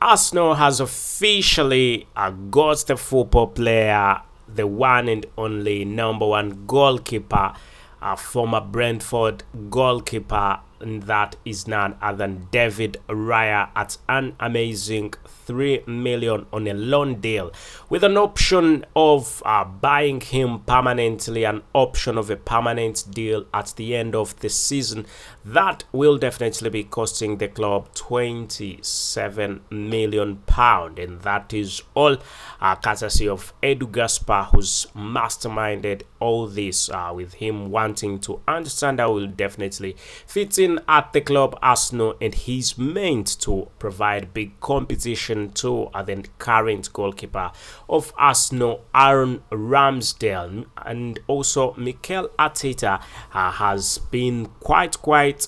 Arsenal has officially got the football player, the one and only number one goalkeeper, former Brentford goalkeeper, and that is none other than David Raya at an amazing 3 million on a loan deal with an option of buying him permanently, an option of a permanent deal at the end of the season. That will definitely be costing the club 27 million pound, and that is all courtesy of Edu Gaspar, who's masterminded all this, with him wanting to understand how will definitely fit in at the club Arsenal, and he's meant to provide big competition to the current goalkeeper of Arsenal, Aaron Ramsdale. And also Mikel Arteta has been quite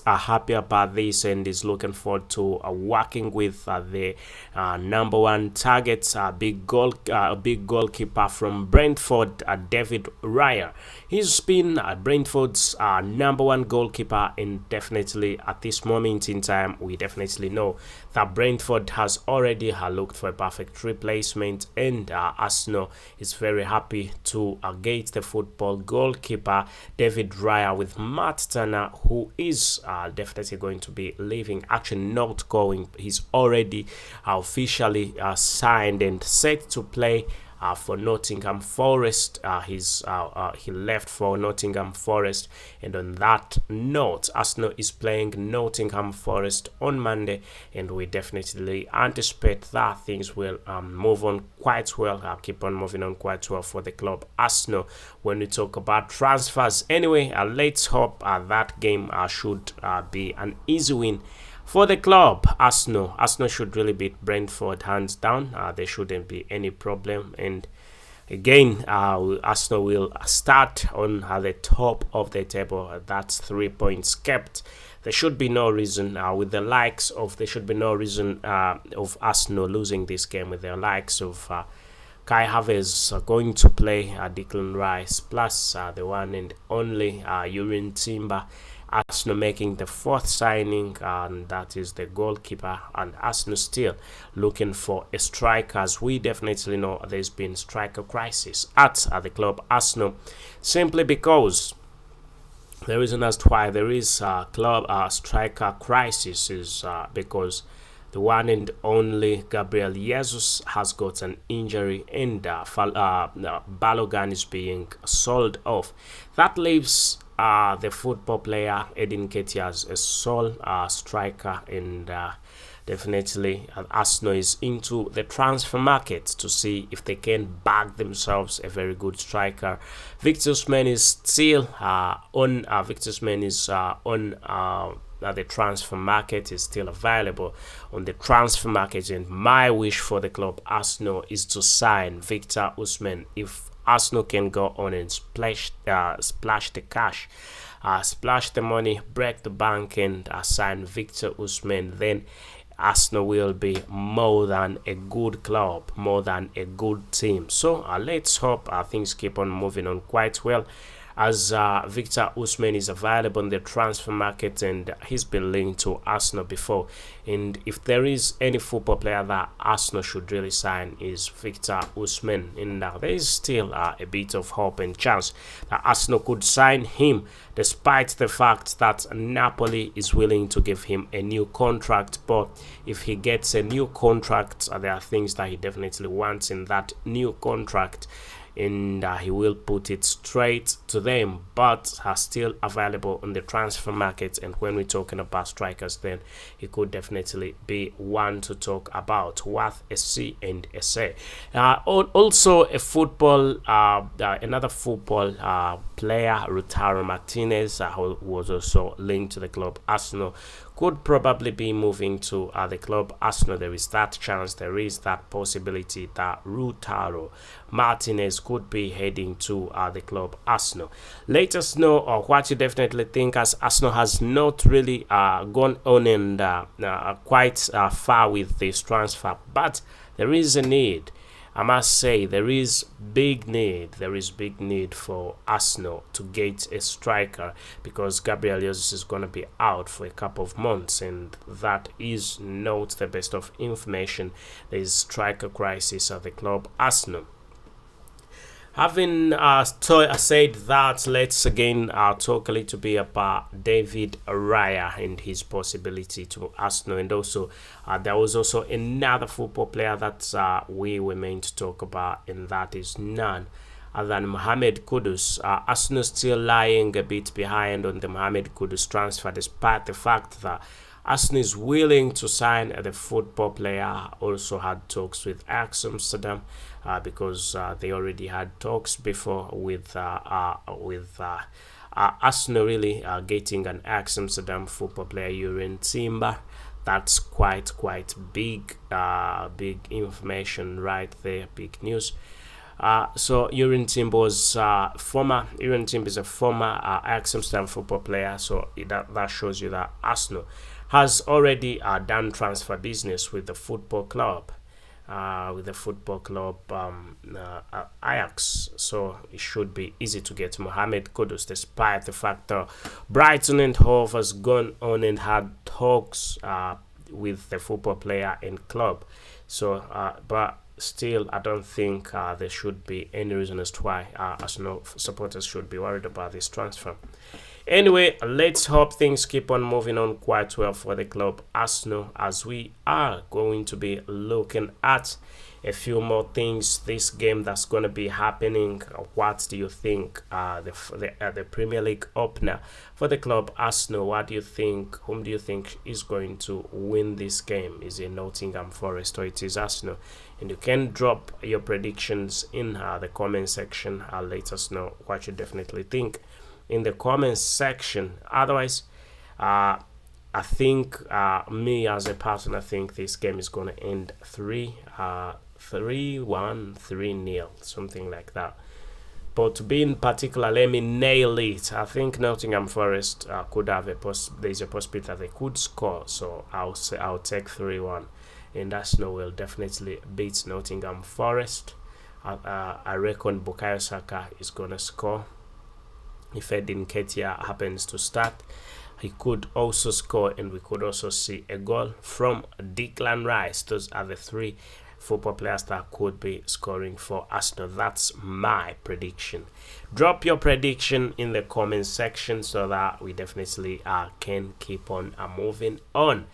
happy about this and is looking forward to working with the number one target, big goalkeeper from Brentford, David Raya. He's been Brentford's number one goalkeeper, and definitely at this moment in time, we definitely know that Brentford has already looked for a perfect replacement, and Arsenal is very happy to get the football goalkeeper David Raya, with Matt Turner, who is definitely going to be leaving, actually not going. He's already officially signed and set to play for Nottingham Forest. He left for Nottingham Forest, and on that note, Arsenal is playing Nottingham Forest on Monday, and we definitely anticipate that things will move on quite well, keep on moving on quite well for the club Arsenal when we talk about transfers. Anyway, let's hope that game should be an easy win for the club Arsenal. Arsenal should really beat Brentford hands down. There shouldn't be any problem. And again, Arsenal will start on the top of the table. That's 3 points kept. There should be no reason with the likes of of Arsenal losing this game, with the likes of Kai Havertz going to play, Declan Rice, plus the one and only Urin Timber. Arsenal making the fourth signing, and that is the goalkeeper, and Arsenal still looking for a striker, as we definitely know there's been striker crisis at the club Arsenal, simply because the reason as to why there is a club striker crisis is because the one and only Gabriel Jesus has got an injury, and Balogun is being sold off. That leaves the football player Edin Ketia as a sole striker, and definitely Arsenal is into the transfer market to see if they can bag themselves a very good striker. Victor Osimhen is still on. The transfer market is still available on the transfer market, and my wish for the club Arsenal is to sign Victor Osimhen. If Arsenal can go on and splash the cash, splash the money, break the bank, and sign Victor Osimhen, then Arsenal will be more than a good club, more than a good team. So let's hope things keep on moving on quite well, as Victor Osimhen is available in the transfer market, and he's been linked to Arsenal before. And if there is any football player that Arsenal should really sign, is Victor Osimhen, and there is still a bit of hope and chance that Arsenal could sign him, despite the fact that Napoli is willing to give him a new contract. But if he gets a new contract, there are things that he definitely wants in that new contract, and he will put it straight to them, but are still available on the transfer market. And when we're talking about strikers, then he could definitely be one to talk about, worth a C and a say. Also a football another football player, Lautaro Martinez, who was also linked to the club Arsenal, could probably be moving to the club Arsenal. There is that chance, there is that possibility that Lautaro Martinez could be heading to the club Arsenal. Let us know what you definitely think, as Arsenal has not really gone on and quite far with this transfer, but there is a need. I must say there is big need for Arsenal to get a striker, because Gabriel Jesus is going to be out for a couple of months, and that is not the best of information. There is striker crisis at the club Arsenal. Having said that, let's again talk a little bit about David Raya and his possibility to Arsenal. And also, there was also another football player that we were meant to talk about, and that is none other than Mohammed Kudus. Arsenal still lying a bit behind on the Mohammed Kudus transfer, despite the fact that Arsenal is willing to sign the football player. Also had talks with Ajax Amsterdam, because they already had talks before with Arsenal really getting an Ajax Amsterdam football player, Urin Timber. That's quite big information right there, big news. So Urin Timber is a former Ajax Amsterdam football player. So that shows you that Arsenal has already done transfer business with the football club. Ajax, so it should be easy to get Mohammed Kudus, despite the fact that Brighton and Hove has gone on and had talks with the football player and club. So, but still, I don't think there should be any reason as to why Arsenal supporters should be worried about this transfer. Anyway, let's hope things keep on moving on quite well for the club Arsenal, as we are going to be looking at a few more things this game that's going to be happening. What do you think the Premier League opener for the club Arsenal? What do you think? Whom do you think is going to win this game? Is it Nottingham Forest or it is Arsenal? And you can drop your predictions in the comment section. Let us know what you definitely think in the comments section. Otherwise, I think me as a person, I think this game is going to end 3-1, 3-0, something like that. But to be in particular, let me nail it. I think Nottingham Forest could have there's a possibility that they could score. So I'll take 3-1, and Arsenal will definitely beat Nottingham Forest. I reckon Bukayo Saka is gonna score. If Edin Ketia happens to start, he could also score, and we could also see a goal from Declan Rice. Those are the three football players that could be scoring for Arsenal. That's my prediction. Drop your prediction in the comment section so that we definitely can keep on moving on.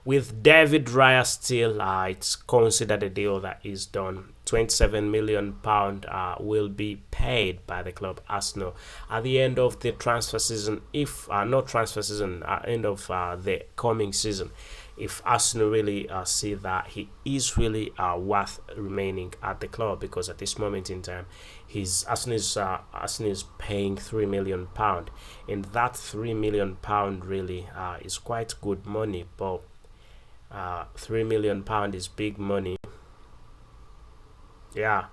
With David Raya still, it's considered a deal that is done. £27 million will be paid by the club Arsenal at the end of the transfer season. If not transfer season, end of the coming season. If Arsenal really see that he is really worth remaining at the club, because at this moment in time, Arsenal is paying £3 million, and that £3 million really is quite good money. But £3 million is big money. Yeah,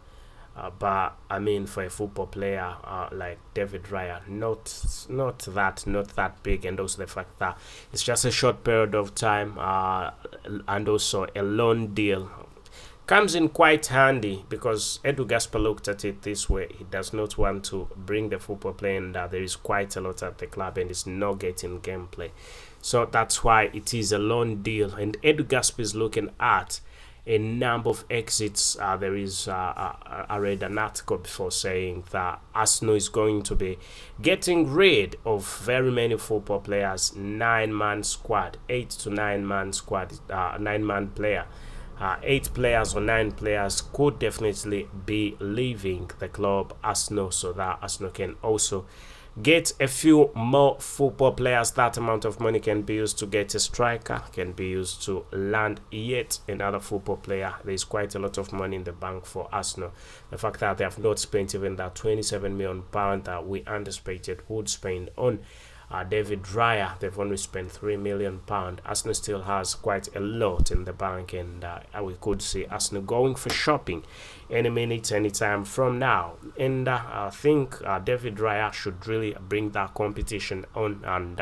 but I mean, for a football player like David Raya, not that big, and also the fact that it's just a short period of time, and also a loan deal comes in quite handy, because Edu Gasper looked at it this way. He does not want to bring the football player, and there is quite a lot at the club, and it's not getting gameplay. So that's why it is a loan deal, and Edu Gasper is looking at a number of exits. There is I read an article before saying that Arsenal is going to be getting rid of very many football players, 9-man squad, 8 to 9-man squad, 9-man player. 8 players or 9 players could definitely be leaving the club Arsenal, so that Arsenal can also get a few more football players. That amount of money can be used to get a striker, can be used to land yet another football player. There is quite a lot of money in the bank for Arsenal. The fact that they have not spent even that £27 million that we anticipated would spend on David Raya. They've only spent £3 million. Arsenal still has quite a lot in the bank, and we could see Arsenal going for shopping any minute, anytime from now. And I think David Raya should really bring that competition on and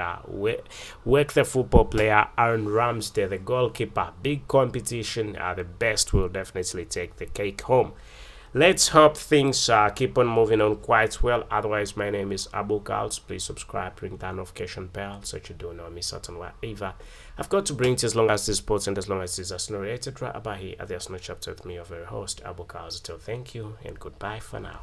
work the football player Aaron Ramsdale, the goalkeeper. Big competition. The best will definitely take the cake home. Let's hope things keep on moving on quite well. Otherwise, my name is KALS. Please subscribe, ring that notification bell so you do not miss out on whatever I've got to bring to, as long as this sports and as long as this is narrated right about here at the Arsenal chapter with me, your very host, KALS. So thank you and goodbye for now.